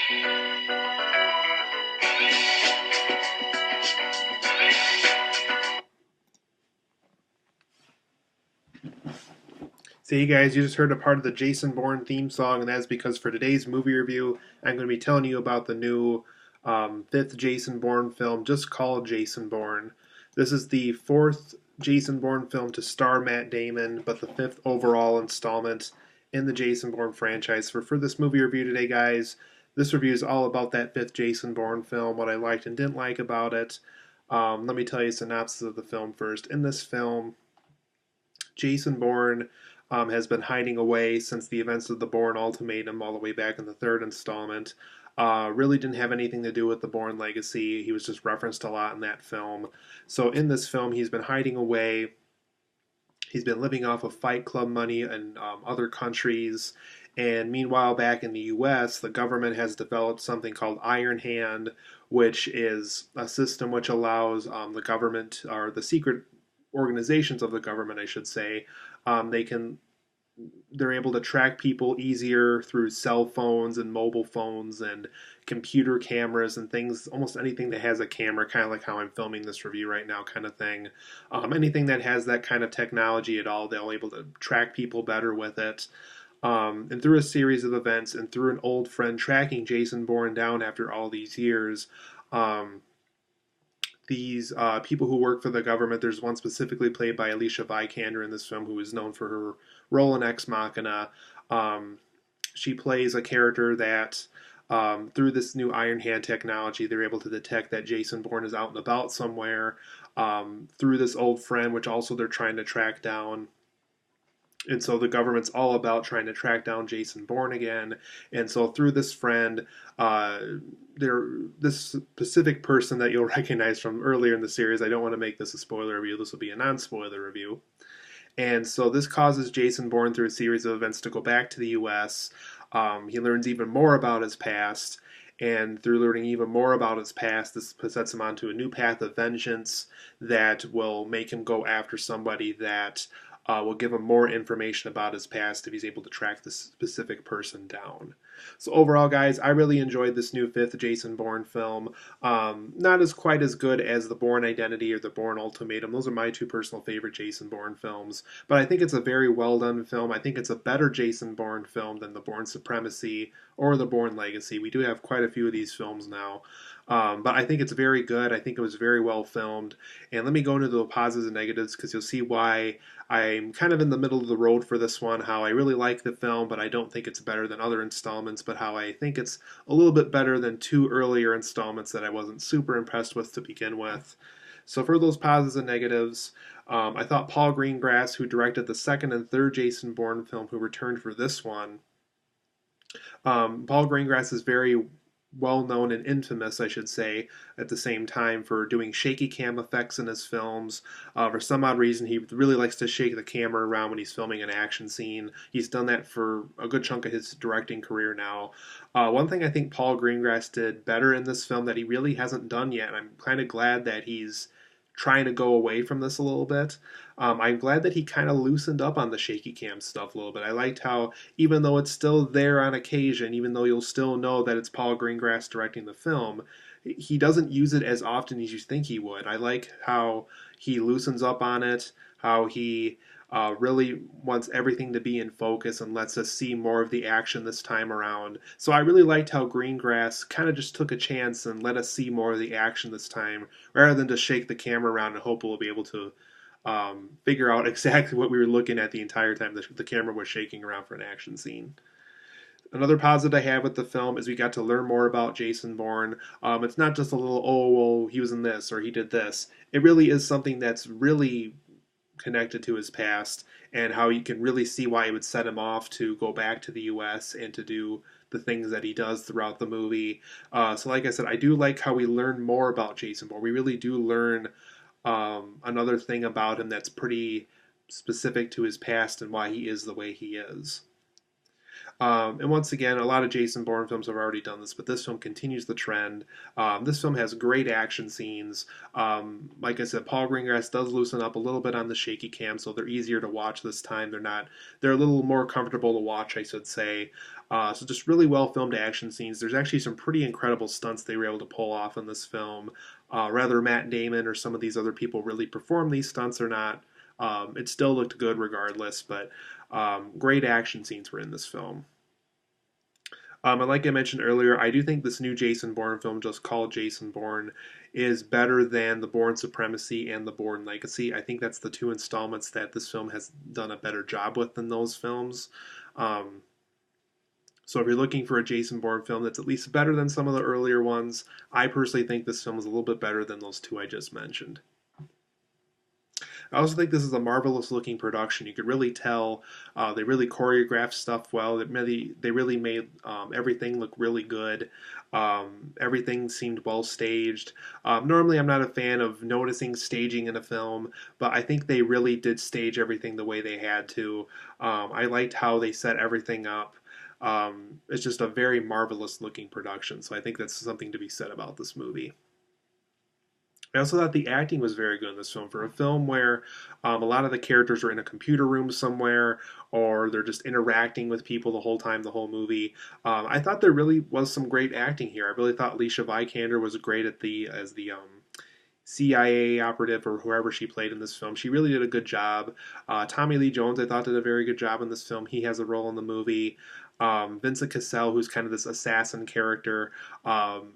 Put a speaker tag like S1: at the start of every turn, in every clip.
S1: So, you guys, you just heard a part of the Jason Bourne theme song, and that's because for today's movie review, I'm going to be telling you about the new fifth Jason Bourne film, just called Jason Bourne. This is the fourth Jason Bourne film to star Matt Damon, but the fifth overall installment in the Jason Bourne franchise. For this movie review today, guys, this review is all about that fifth Jason Bourne film, what I liked and didn't like about it. Let me tell you a synopsis of the film first. In this film, Jason Bourne has been hiding away since the events of the Bourne Ultimatum, all the way back in the third installment. Really didn't have anything to do with the Bourne legacy. He was just referenced a lot in that film. So in this film, he's been hiding away. He's been living off of Fight Club money in other countries. And meanwhile, back in the US, the government has developed something called Iron Hand, which is a system which allows the government, or the secret organizations of the government, I should say, they can they're able to track people easier through cell phones and mobile phones and computer cameras and things, almost anything that has a camera, kind of like how I'm filming this review right now, kind of thing. Anything that has that kind of technology at all, they'll able to track people better with it. And through a series of events and through an old friend tracking Jason Bourne down after all these years, um, these people who work for the government. There's one specifically played by Alicia Vikander in this film, who is known for her role in Ex Machina. Um, she plays a character that, through this new Iron Hand technology, they're able to detect that Jason Bourne is out and about somewhere. Through this old friend, which also they're trying to track down. And so the government's all about trying to track down Jason Bourne again. And so through this friend, uh, this specific person that you'll recognize from earlier in the series, I don't want to make this a spoiler review. This will be a non-spoiler review. And so this causes Jason Bourne, through a series of events, to go back to the U.S. He learns even more about his past. And through learning even more about his past, this sets him onto a new path of vengeance that will make him go after somebody that will give him more information about his past if he's able to track this specific person down. So overall, guys, I really enjoyed this new fifth Jason Bourne film. Not as quite as good as the Bourne Identity or the Bourne Ultimatum. Those are my two personal favorite Jason Bourne films. But I think it's a very well done film. I think it's a better Jason Bourne film than the Bourne Supremacy or the Bourne Legacy. We do have quite a few of these films now. But I think it's very good. I think it was very well filmed. And let me go into the positives and negatives, because you'll see why I'm kind of in the middle of the road for this one. How I really like the film, but I don't think it's better than other installments. But how I think it's a little bit better than two earlier installments that I wasn't super impressed with to begin with. So for those positives and negatives, I thought Paul Greengrass, who directed the second and third Jason Bourne film, who returned for this one, Paul Greengrass is very well known and infamous, I should say, at the same time, for doing shaky cam effects in his films. For some odd reason, he really likes to shake the camera around when he's filming an action scene. He's done that for a good chunk of his directing career now. One thing I think Paul Greengrass did better in this film that he really hasn't done yet, and I'm kind of glad that he's trying to go away from this a little bit. I'm glad that he kind of loosened up on the shaky cam stuff a little bit. I liked how, even though it's still there on occasion, even though you'll still know that it's Paul Greengrass directing the film, he doesn't use it as often as you think he would. I like how he loosens up on it, how he really wants everything to be in focus and lets us see more of the action this time around. So I really liked how Greengrass kind of just took a chance and let us see more of the action this time, rather than just shake the camera around and hope we'll be able to figure out exactly what we were looking at the entire time the camera was shaking around for an action scene. Another positive I have with the film is we got to learn more about Jason Bourne. It's not just a little, oh, well, he was in this or he did this. It really is something that's really connected to his past, and how you can really see why it would set him off to go back to the U.S. and to do the things that he does throughout the movie. So like I said, I do like how we learn more about Jason Bourne. We really do learn another thing about him that's pretty specific to his past and why he is the way he is. And once again, a lot of Jason Bourne films have already done this, but this film continues the trend. This film has great action scenes. Like I said, Paul Greengrass does loosen up a little bit on the shaky cam, so they're easier to watch this time. They're a little more comfortable to watch, I should say. So just really well filmed action scenes. There's actually some pretty incredible stunts they were able to pull off in this film. Whether Matt Damon or some of these other people really perform these stunts or not, it still looked good regardless. But great action scenes were in this film. And like I mentioned earlier, I do think this new Jason Bourne film, just called Jason Bourne, is better than the Bourne Supremacy and the Bourne Legacy. I think that's the two installments that this film has done a better job with than those films. Um, so if you're looking for a Jason Bourne film that's at least better than some of the earlier ones, I personally think this film is a little bit better than those two I just mentioned. I also think this is a marvelous looking production. You could really tell they really choreographed stuff well. They really made everything look really good. Everything seemed well staged. Normally, I'm not a fan of noticing staging in a film, but I think they really did stage everything the way they had to. I liked how they set everything up. It's just a very marvelous looking production, so I think that's something to be said about this movie. I also thought the acting was very good in this film. For a film where a lot of the characters are in a computer room somewhere or they're just interacting with people the whole time, the whole movie, I thought there really was some great acting here. I really thought Alicia Vikander was great as the CIA operative or whoever she played in this film. She really did a good job. Tommy Lee Jones, I thought, did a very good job in this film. He has a role in the movie. Vincent Cassel, who's kind of this assassin character,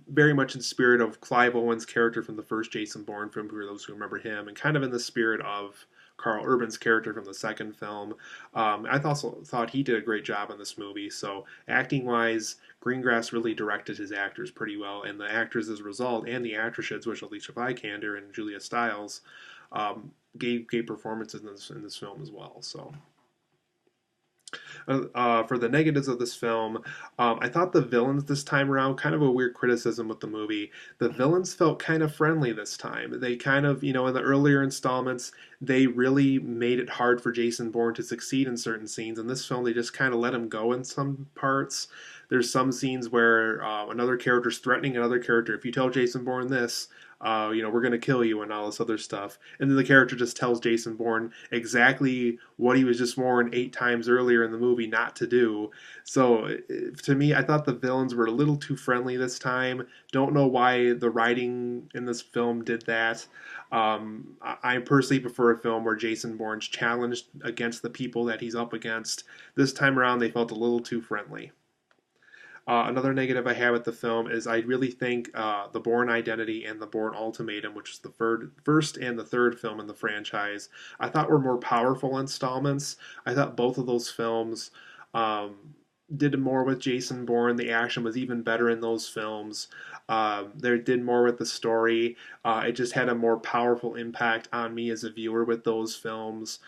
S1: very much in the spirit of Clive Owen's character from the first Jason Bourne film, for those who remember him, and kind of in the spirit of Carl Urban's character from the second film. I also thought he did a great job in this movie. So acting wise, Greengrass really directed his actors pretty well, and the actors as a result, and the actresses, which Alicia Vikander and Julia Stiles, gave performances in this film as well. So. For the negatives of this film, I thought the villains this time around, kind of a weird criticism with the movie. The villains felt kind of friendly this time. They kind of, in the earlier installments, they really made it hard for Jason Bourne to succeed in certain scenes. In this film, they just kind of let him go in some parts. There's some scenes where another character's threatening another character. If you tell Jason Bourne this, we're going to kill you and all this other stuff. And then the character just tells Jason Bourne exactly what he was just warned 8 times earlier in the movie not to do. So to me, I thought the villains were a little too friendly this time. Don't know why the writing in this film did that. I personally prefer a film where Jason Bourne's challenged against the people that he's up against. This time around, they felt a little too friendly. Another negative I have with the film is I really think The Bourne Identity and The Bourne Ultimatum, which is the first and the third film in the franchise, I thought were more powerful installments. I thought both of those films did more with Jason Bourne. The action was even better in those films. They did more with the story. It just had a more powerful impact on me as a viewer with those films.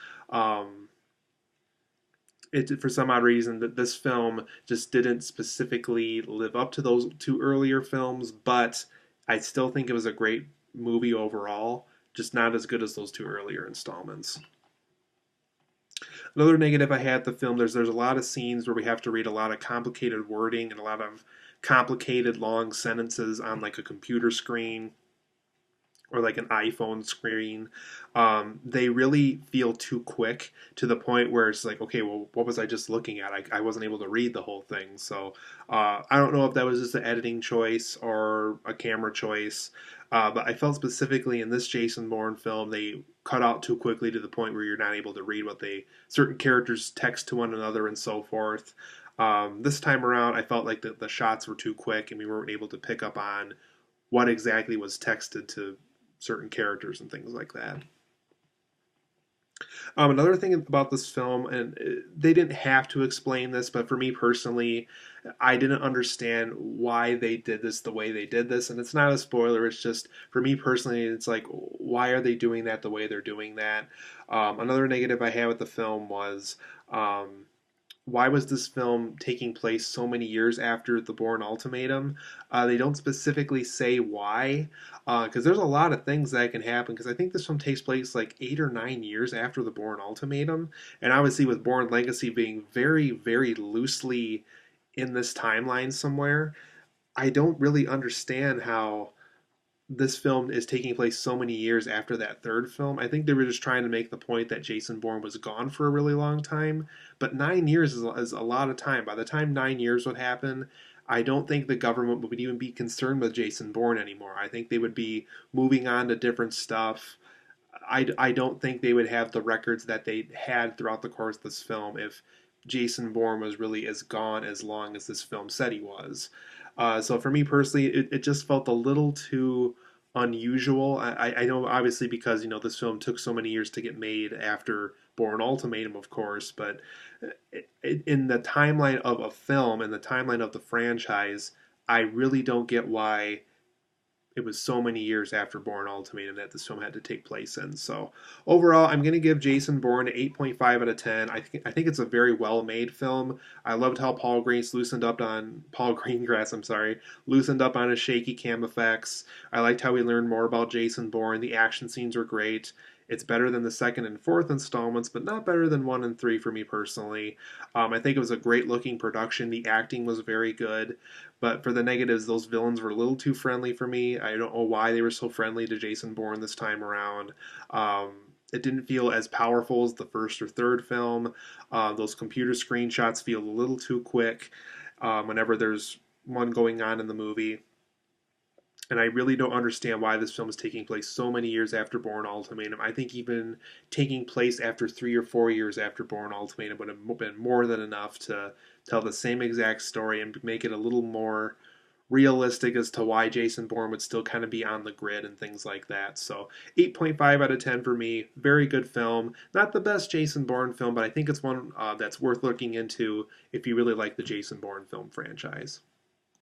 S1: For some odd reason that this film just didn't specifically live up to those two earlier films, but I still think it was a great movie overall, just not as good as those two earlier installments. Another negative I had with the film, there's a lot of scenes where we have to read a lot of complicated wording and a lot of complicated long sentences on like a computer screen or like an iPhone screen. They really feel too quick to the point where it's like, okay, well, what was I just looking at? I wasn't able to read the whole thing. So I don't know if that was just an editing choice or a camera choice, but I felt specifically in this Jason Bourne film, they cut out too quickly to the point where you're not able to read what certain characters text to one another and so forth. This time around, I felt like the shots were too quick and we weren't able to pick up on what exactly was texted to certain characters and things like that. Another thing about this film, and they didn't have to explain this, but for me personally, I didn't understand why they did this the way they did this. And it's not a spoiler, it's just, for me personally, it's like, why are they doing that the way they're doing that? Another negative I had with the film was why was this film taking place so many years after the Bourne Ultimatum? They don't specifically say why, because there's a lot of things that can happen. Because I think this film takes place like 8 or 9 years after the Bourne Ultimatum, and obviously with Bourne Legacy being very, very loosely in this timeline somewhere, I don't really understand how this film is taking place so many years after that third film. I think they were just trying to make the point that Jason Bourne was gone for a really long time, but 9 years is a lot of time. By the time 9 years would happen, I don't think the government would even be concerned with Jason Bourne anymore. I think they would be moving on to different stuff. I don't think they would have the records that they had throughout the course of this film if Jason Bourne was really as gone as long as this film said he was. So for me personally, it just felt a little too unusual. I know obviously because this film took so many years to get made after Bourne Ultimatum, of course, but in the timeline of a film and the timeline of the franchise, I really don't get why it was so many years after Bourne Ultimatum that this film had to take place in. So overall, I'm going to give Jason Bourne an 8.5 out of 10. I think it's a very well made film. I loved how Paul Greengrass, I'm sorry, loosened up on his shaky cam effects. I liked how we learned more about Jason Bourne. The action scenes were great. It's better than the second and fourth installments, but not better than one and three for me personally. I think it was a great looking production. The acting was very good. But for the negatives, those villains were a little too friendly for me. I don't know why they were so friendly to Jason Bourne this time around. It didn't feel as powerful as the first or third film. Those computer screenshots feel a little too quick whenever there's one going on in the movie. And I really don't understand why this film is taking place so many years after Bourne Ultimatum. I think even taking place after 3 or 4 years after Bourne Ultimatum would have been more than enough to tell the same exact story and make it a little more realistic as to why Jason Bourne would still kind of be on the grid and things like that. So 8.5 out of 10 for me. Very good film. Not the best Jason Bourne film, but I think it's one that's worth looking into if you really like the Jason Bourne film franchise.